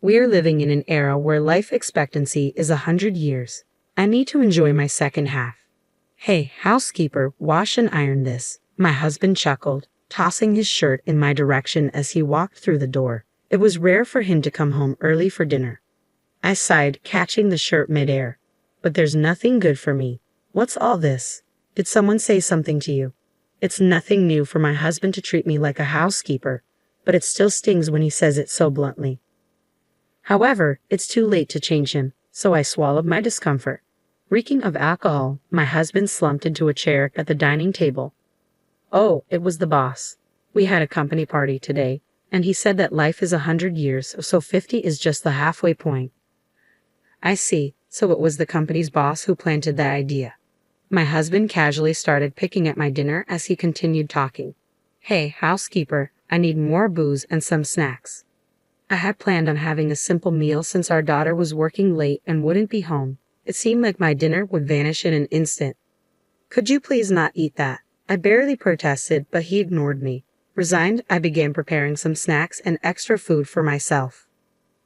We are living in an era where life expectancy is 100 years. I need to enjoy my second half. Hey, housekeeper, wash and iron this. My husband chuckled, tossing his shirt in my direction as he walked through the door. It was rare for him to come home early for dinner. I sighed, catching the shirt midair. But there's nothing good for me. What's all this? Did someone say something to you? It's nothing new for my husband to treat me like a housekeeper, but it still stings when he says it so bluntly. However, it's too late to change him, so I swallowed my discomfort. Reeking of alcohol, my husband slumped into a chair at the dining table. Oh, it was the boss. We had a company party today, and he said that life is 100 years, so 50 is just the halfway point. I see, so it was the company's boss who planted that idea. My husband casually started picking at my dinner as he continued talking. Hey, housekeeper, I need more booze and some snacks. I had planned on having a simple meal since our daughter was working late and wouldn't be home. It seemed like my dinner would vanish in an instant. Could you please not eat that? I barely protested, but he ignored me. Resigned, I began preparing some snacks and extra food for myself.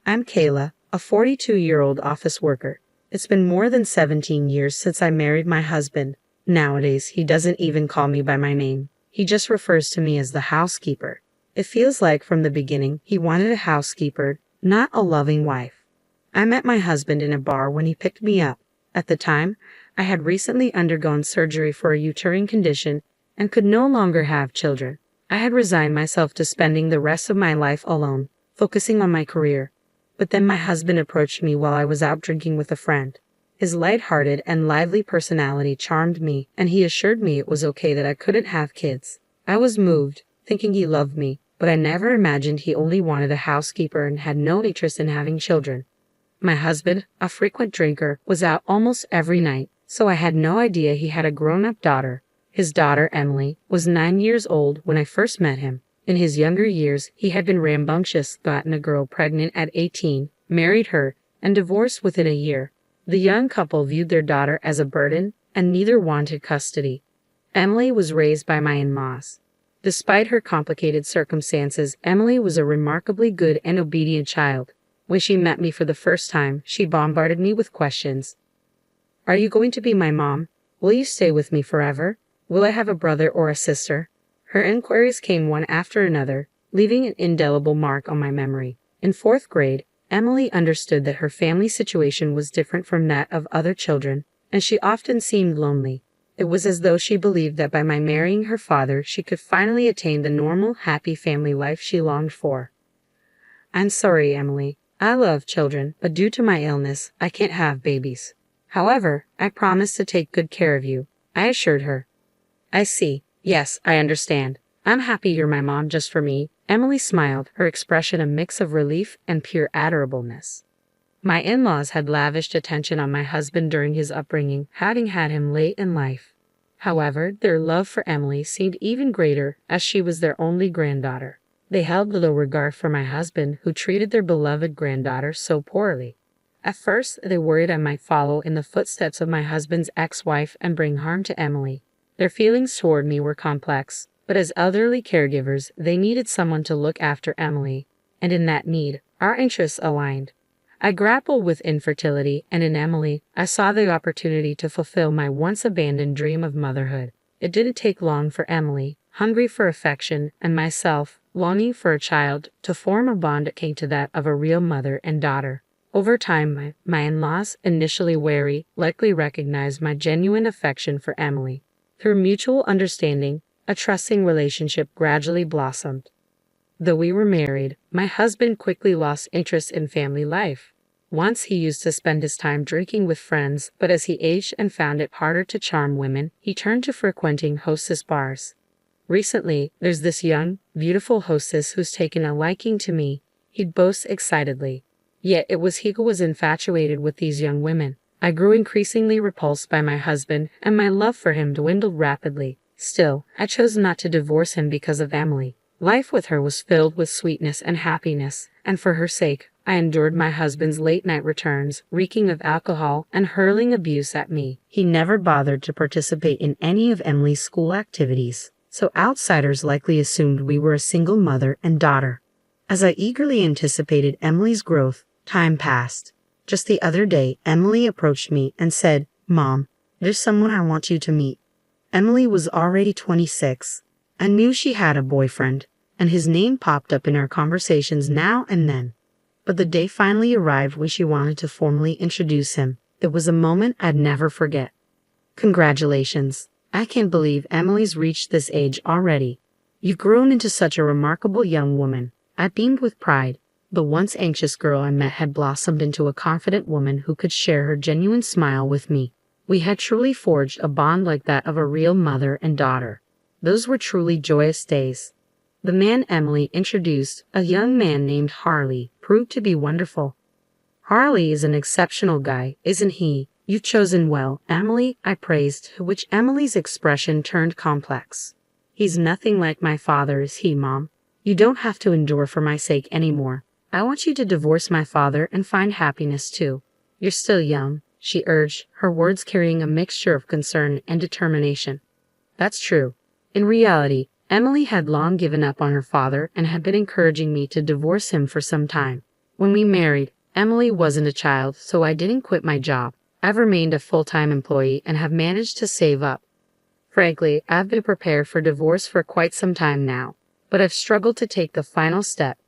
I'm Kayla, a 42-year-old office worker. It's been more than 17 years since I married my husband. Nowadays, he doesn't even call me by my name. He just refers to me as the housekeeper. It feels like from the beginning he wanted a housekeeper, not a loving wife. I met my husband in a bar when he picked me up. At the time, I had recently undergone surgery for a uterine condition and could no longer have children. I had resigned myself to spending the rest of my life alone, focusing on my career. But then my husband approached me while I was out drinking with a friend. His light-hearted and lively personality charmed me, and he assured me it was okay that I couldn't have kids. I was moved, thinking he loved me, but I never imagined he only wanted a housekeeper and had no interest in having children. My husband, a frequent drinker, was out almost every night, so I had no idea he had a grown-up daughter. His daughter, Emily, was 9 years old when I first met him. In his younger years, he had been rambunctious, gotten a girl pregnant at 18, married her, and divorced within a year. The young couple viewed their daughter as a burden, and neither wanted custody. Emily was raised by my in-laws. Despite her complicated circumstances, Emily was a remarkably good and obedient child. When she met me for the first time, she bombarded me with questions. Are you going to be my mom? Will you stay with me forever? Will I have a brother or a sister? Her inquiries came one after another, leaving an indelible mark on my memory. In 4th grade, Emily understood that her family situation was different from that of other children, and she often seemed lonely. It was as though she believed that by my marrying her father, she could finally attain the normal, happy family life she longed for. I'm sorry, Emily. I love children, but due to my illness, I can't have babies. However, I promise to take good care of you, I assured her. I see. Yes, I understand. I'm happy you're my mom just for me. Emily smiled, her expression a mix of relief and pure adorableness. My in-laws had lavished attention on my husband during his upbringing, having had him late in life. However, their love for Emily seemed even greater as she was their only granddaughter. They held little regard for my husband, who treated their beloved granddaughter so poorly. At first, they worried I might follow in the footsteps of my husband's ex-wife and bring harm to Emily. Their feelings toward me were complex, but as elderly caregivers, they needed someone to look after Emily, and in that need, our interests aligned. I grappled with infertility, and in Emily, I saw the opportunity to fulfill my once-abandoned dream of motherhood. It didn't take long for Emily, hungry for affection, and myself, longing for a child, to form a bond akin to that of a real mother and daughter. Over time, my in-laws, initially wary, likely recognized my genuine affection for Emily. Through mutual understanding, a trusting relationship gradually blossomed. Though we were married, my husband quickly lost interest in family life. Once he used to spend his time drinking with friends, but as he aged and found it harder to charm women, he turned to frequenting hostess bars. Recently, there's this young, beautiful hostess who's taken a liking to me, he'd boast excitedly. Yet it was he who was infatuated with these young women. I grew increasingly repulsed by my husband, and my love for him dwindled rapidly. Still, I chose not to divorce him because of Emily. Life with her was filled with sweetness and happiness, and for her sake, I endured my husband's late-night returns, reeking of alcohol and hurling abuse at me. He never bothered to participate in any of Emily's school activities, so outsiders likely assumed we were a single mother and daughter. As I eagerly anticipated Emily's growth, time passed. Just the other day, Emily approached me and said, "Mom, there's someone I want you to meet." Emily was already 26. I knew she had a boyfriend, and his name popped up in our conversations now and then. But the day finally arrived when she wanted to formally introduce him. It was a moment I'd never forget. "Congratulations. I can't believe Emily's reached this age already. You've grown into such a remarkable young woman." I beamed with pride. The once anxious girl I met had blossomed into a confident woman who could share her genuine smile with me. We had truly forged a bond like that of a real mother and daughter. Those were truly joyous days. The man Emily introduced, a young man named Harley, proved to be wonderful. "Harley is an exceptional guy, isn't he? You've chosen well, Emily," I praised, to which Emily's expression turned complex. "He's nothing like my father, is he, Mom? You don't have to endure for my sake anymore. I want you to divorce my father and find happiness too. You're still young," she urged, her words carrying a mixture of concern and determination. That's true. In reality, Emily had long given up on her father and had been encouraging me to divorce him for some time. When we married, Emily wasn't a child, so I didn't quit my job. I've remained a full-time employee and have managed to save up. Frankly, I've been prepared for divorce for quite some time now, but I've struggled to take the final step.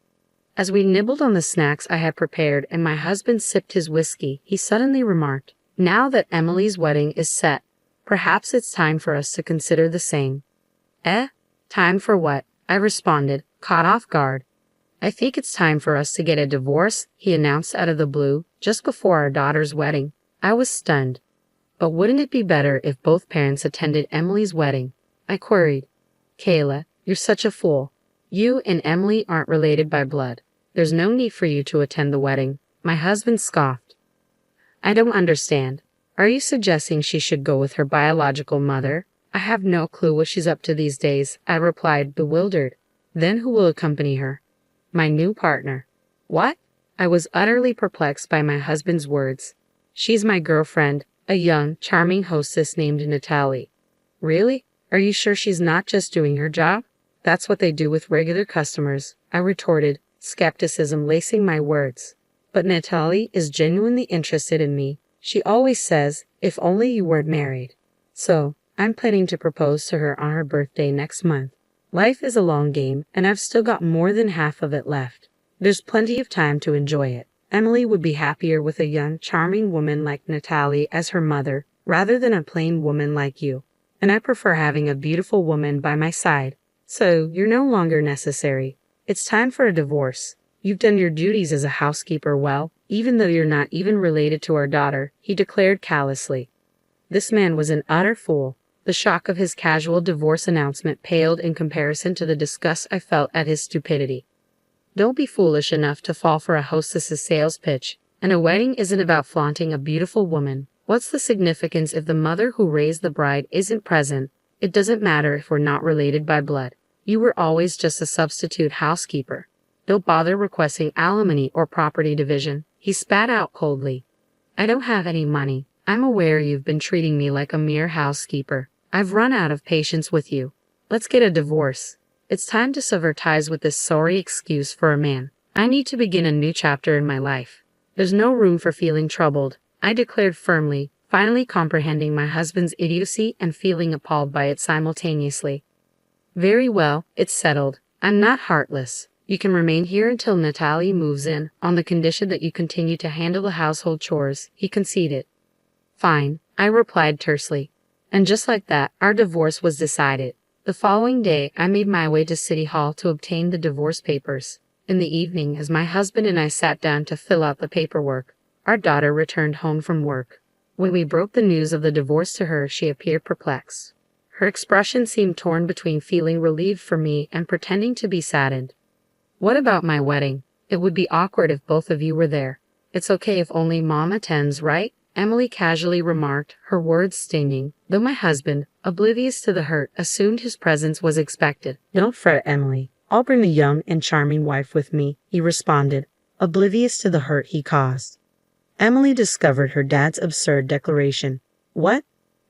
As we nibbled on the snacks I had prepared and my husband sipped his whiskey, he suddenly remarked, "Now that Emily's wedding is set, perhaps it's time for us to consider the same." "Eh? Time for what?" I responded, caught off guard. "I think it's time for us to get a divorce," he announced out of the blue, just before our daughter's wedding. I was stunned. "But wouldn't it be better if both parents attended Emily's wedding?" I queried. "Kayla, you're such a fool. You and Emily aren't related by blood. There's no need for you to attend the wedding," my husband scoffed. "I don't understand. Are you suggesting she should go with her biological mother? I have no clue what she's up to these days," I replied, bewildered. "Then who will accompany her?" "My new partner." "What?" I was utterly perplexed by my husband's words. "She's my girlfriend, a young, charming hostess named Natalie." "Really? Are you sure she's not just doing her job?" "That's what they do with regular customers," I retorted, skepticism lacing my words. "But Natalie is genuinely interested in me. She always says, if only you weren't married. So, I'm planning to propose to her on her birthday next month. Life is a long game, and I've still got more than half of it left. There's plenty of time to enjoy it. Emily would be happier with a young, charming woman like Natalie as her mother, rather than a plain woman like you. And I prefer having a beautiful woman by my side. So, you're no longer necessary. It's time for a divorce. You've done your duties as a housekeeper well, even though you're not even related to our daughter," he declared callously. This man was an utter fool. The shock of his casual divorce announcement paled in comparison to the disgust I felt at his stupidity. Don't be foolish enough to fall for a hostess's sales pitch. And a wedding isn't about flaunting a beautiful woman. What's the significance if the mother who raised the bride isn't present? It doesn't matter if we're not related by blood. You were always just a substitute housekeeper. Don't bother requesting alimony or property division," he spat out coldly. "I don't have any money. I'm aware you've been treating me like a mere housekeeper. I've run out of patience with you. Let's get a divorce. It's time to sever ties with this sorry excuse for a man. I need to begin a new chapter in my life. There's no room for feeling troubled," I declared firmly, finally comprehending my husband's idiocy and feeling appalled by it simultaneously. "Very well, it's settled. I'm not heartless. You can remain here until Natalie moves in, on the condition that you continue to handle the household chores," he conceded. "Fine," I replied tersely. And just like that, our divorce was decided. The following day, I made my way to City Hall to obtain the divorce papers. In the evening, as my husband and I sat down to fill out the paperwork, our daughter returned home from work. When we broke the news of the divorce to her, she appeared perplexed. Her expression seemed torn between feeling relieved for me and pretending to be saddened. "What about my wedding? It would be awkward if both of you were there." "It's okay if only Mom attends, right?" Emily casually remarked, her words stinging, though my husband, oblivious to the hurt, assumed his presence was expected. "Don't fret, Emily. I'll bring the young and charming wife with me," he responded, oblivious to the hurt he caused. Emily discovered her dad's absurd declaration. "What?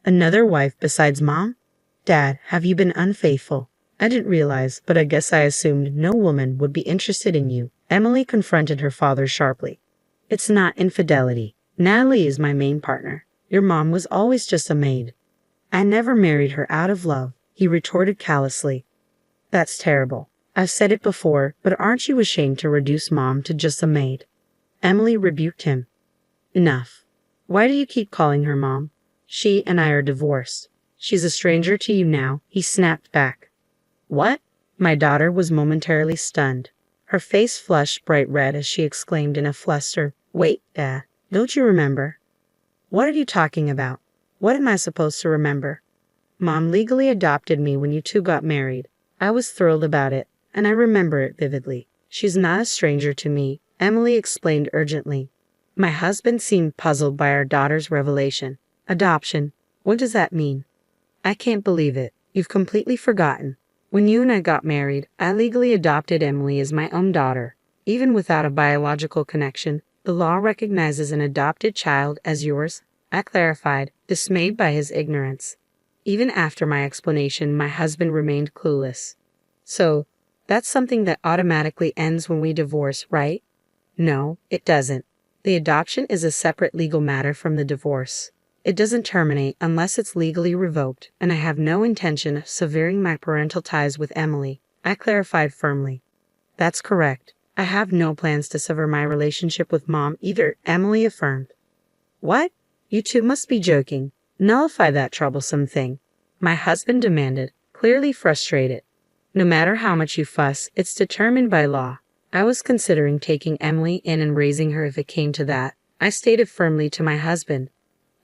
Another wife besides Mom? Dad, have you been unfaithful?" I didn't realize, but I guess I assumed no woman would be interested in you. Emily confronted her father sharply. It's not infidelity. Natalie is my main partner. Your mom was always just a maid. I never married her out of love, he retorted callously. That's terrible. I've said it before, but aren't you ashamed to reduce Mom to just a maid? Emily rebuked him. Enough. Why do you keep calling her Mom? She and I are divorced. She's a stranger to you now, he snapped back. What? My daughter was momentarily stunned. Her face flushed bright red as she exclaimed in a fluster, Wait, Dad, don't you remember? What are you talking about? What am I supposed to remember? Mom legally adopted me when you two got married. I was thrilled about it, and I remember it vividly. She's not a stranger to me, Emily explained urgently. My husband seemed puzzled by our daughter's revelation. Adoption? What does that mean? I can't believe it. You've completely forgotten. When you and I got married, I legally adopted Emily as my own daughter. Even without a biological connection, the law recognizes an adopted child as yours, I clarified, dismayed by his ignorance. Even after my explanation, my husband remained clueless. So, that's something that automatically ends when we divorce, right? No, it doesn't. The adoption is a separate legal matter from the divorce. It doesn't terminate unless it's legally revoked, and I have no intention of severing my parental ties with Emily, I clarified firmly. That's correct. I have no plans to sever my relationship with Mom either, Emily affirmed. What? You two must be joking. Nullify that troublesome thing, my husband demanded, clearly frustrated. No matter how much you fuss, it's determined by law. I was considering taking Emily in and raising her if it came to that, I stated firmly to my husband.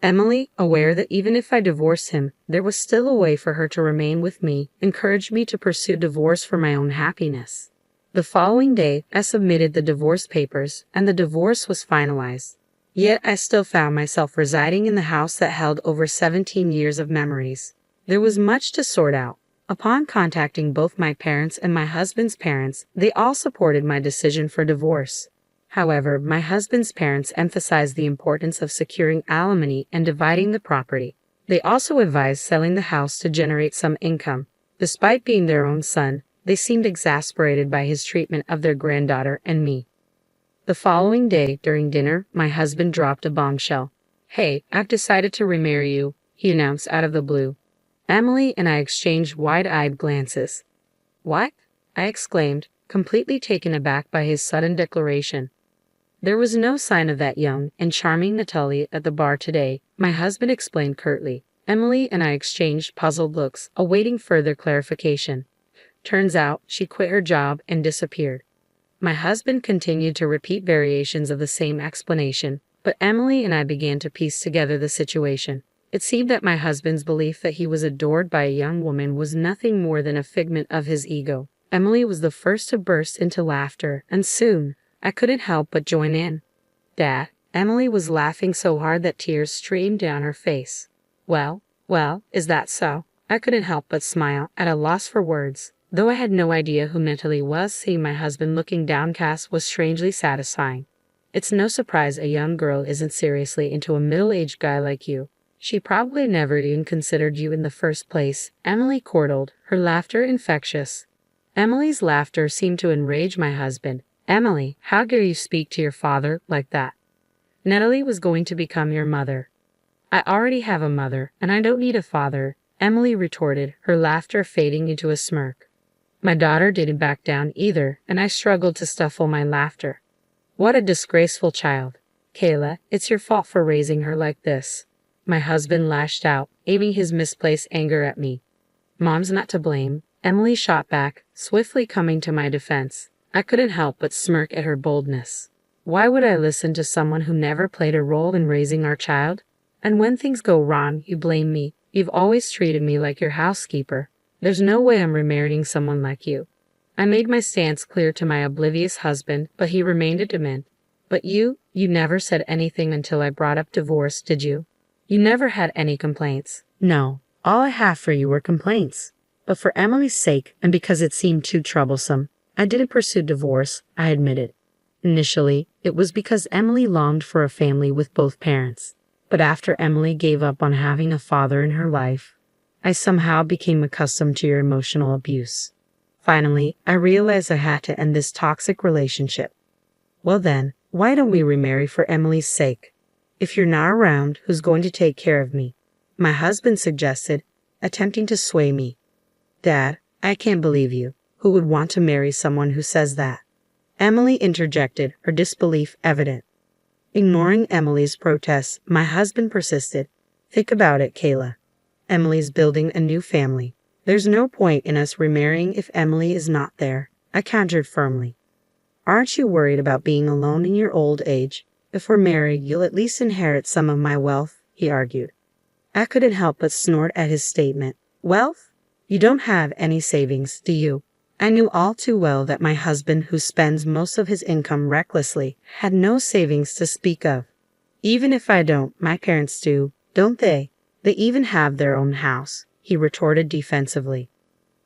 Emily, aware that even if I divorced him, there was still a way for her to remain with me, encouraged me to pursue divorce for my own happiness. The following day, I submitted the divorce papers, and the divorce was finalized. Yet I still found myself residing in the house that held over 17 years of memories. There was much to sort out. Upon contacting both my parents and my husband's parents, they all supported my decision for divorce. However, my husband's parents emphasized the importance of securing alimony and dividing the property. They also advised selling the house to generate some income. Despite being their own son, they seemed exasperated by his treatment of their granddaughter and me. The following day, during dinner, my husband dropped a bombshell. Hey, I've decided to remarry you, he announced out of the blue. Emily and I exchanged wide-eyed glances. What? I exclaimed, completely taken aback by his sudden declaration. There was no sign of that young and charming Natalie at the bar today, my husband explained curtly. Emily and I exchanged puzzled looks, awaiting further clarification. Turns out, she quit her job and disappeared. My husband continued to repeat variations of the same explanation, but Emily and I began to piece together the situation. It seemed that my husband's belief that he was adored by a young woman was nothing more than a figment of his ego. Emily was the first to burst into laughter, and soon, I couldn't help but join in. Dad, Emily was laughing so hard that tears streamed down her face. Well, is that so? I couldn't help but smile, at a loss for words. Though I had no idea who Natalie was, seeing my husband looking downcast was strangely satisfying. It's no surprise a young girl isn't seriously into a middle-aged guy like you. She probably never even considered you in the first place, Emily chortled, her laughter infectious. Emily's laughter seemed to enrage my husband. Emily, how dare you speak to your father like that? Natalie was going to become your mother. I already have a mother, and I don't need a father, Emily retorted, her laughter fading into a smirk. My daughter didn't back down either, and I struggled to stifle my laughter. What a disgraceful child. Kayla, it's your fault for raising her like this. My husband lashed out, aiming his misplaced anger at me. Mom's not to blame, Emily shot back, swiftly coming to my defense. I couldn't help but smirk at her boldness. Why would I listen to someone who never played a role in raising our child? And when things go wrong, you blame me. You've always treated me like your housekeeper. There's no way I'm remarrying someone like you. I made my stance clear to my oblivious husband, but he remained adamant. But you never said anything until I brought up divorce, did you? You never had any complaints. No, all I have for you were complaints. But for Emily's sake, and because it seemed too troublesome, I didn't pursue divorce, I admitted. Initially, it was because Emily longed for a family with both parents. But after Emily gave up on having a father in her life, I somehow became accustomed to your emotional abuse. Finally, I realized I had to end this toxic relationship. Well then, why don't we remarry for Emily's sake? If you're not around, who's going to take care of me? My husband suggested, attempting to sway me. Dad, I can't believe you. Who would want to marry someone who says that? Emily interjected, her disbelief evident. Ignoring Emily's protests, my husband persisted. Think about it, Kayla. Emily's building a new family. There's no point in us remarrying if Emily is not there, I countered firmly. Aren't you worried about being alone in your old age? If we're married, you'll at least inherit some of my wealth, he argued. I couldn't help but snort at his statement. Wealth? You don't have any savings, do you? I knew all too well that my husband, who spends most of his income recklessly, had no savings to speak of. Even if I don't, my parents do, don't they? They even have their own house, he retorted defensively.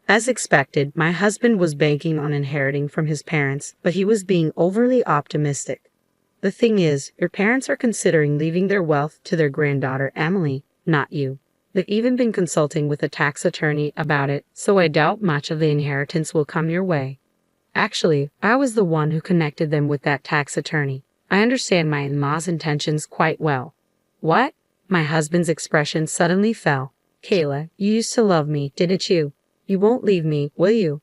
As expected, my husband was banking on inheriting from his parents, but he was being overly optimistic. The thing is, your parents are considering leaving their wealth to their granddaughter Emily, not you. They've even been consulting with a tax attorney about it, so I doubt much of the inheritance will come your way. Actually, I was the one who connected them with that tax attorney. I understand my in-law's intentions quite well. What? My husband's expression suddenly fell. Kayla, you used to love me, didn't you? You won't leave me, will you?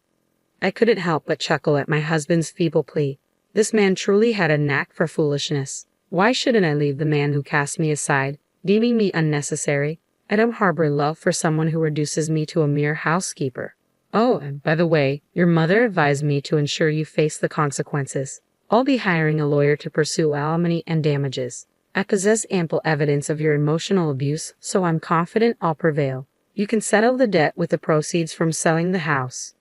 I couldn't help but chuckle at my husband's feeble plea. This man truly had a knack for foolishness. Why shouldn't I leave the man who cast me aside, deeming me unnecessary? I don't harbor love for someone who reduces me to a mere housekeeper. Oh, and by the way, your mother advised me to ensure you face the consequences. I'll be hiring a lawyer to pursue alimony and damages. I possess ample evidence of your emotional abuse, so I'm confident I'll prevail. You can settle the debt with the proceeds from selling the house.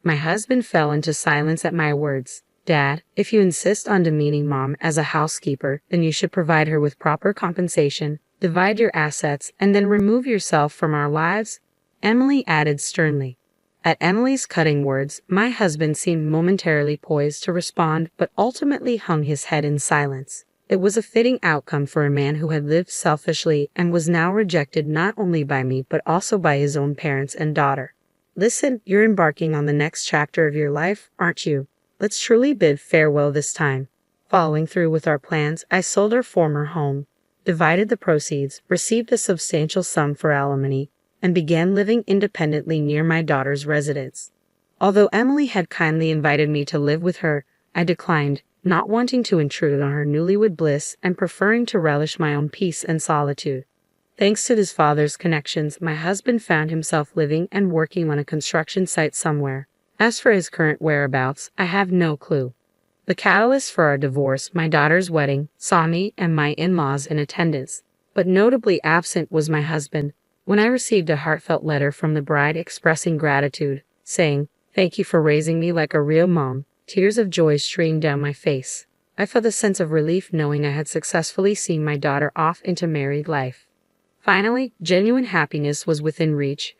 My husband fell into silence at my words. Dad, if you insist on demeaning Mom as a housekeeper, then you should provide her with proper compensation, divide your assets, and then remove yourself from our lives, Emily added sternly. At Emily's cutting words, my husband seemed momentarily poised to respond, but ultimately hung his head in silence. It was a fitting outcome for a man who had lived selfishly and was now rejected not only by me but also by his own parents and daughter. Listen, you're embarking on the next chapter of your life, aren't you? Let's truly bid farewell this time. Following through with our plans, I sold our former home, divided the proceeds, received a substantial sum for alimony, and began living independently near my daughter's residence. Although Emily had kindly invited me to live with her, I declined, not wanting to intrude on her newlywed bliss and preferring to relish my own peace and solitude. Thanks to his father's connections, my husband found himself living and working on a construction site somewhere. As for his current whereabouts, I have no clue. The catalyst for our divorce, my daughter's wedding, saw me and my in-laws in attendance, but notably absent was my husband. When I received a heartfelt letter from the bride expressing gratitude, saying, "Thank you for raising me like a real mom," tears of joy streamed down my face. I felt a sense of relief knowing I had successfully seen my daughter off into married life. Finally, genuine happiness was within reach,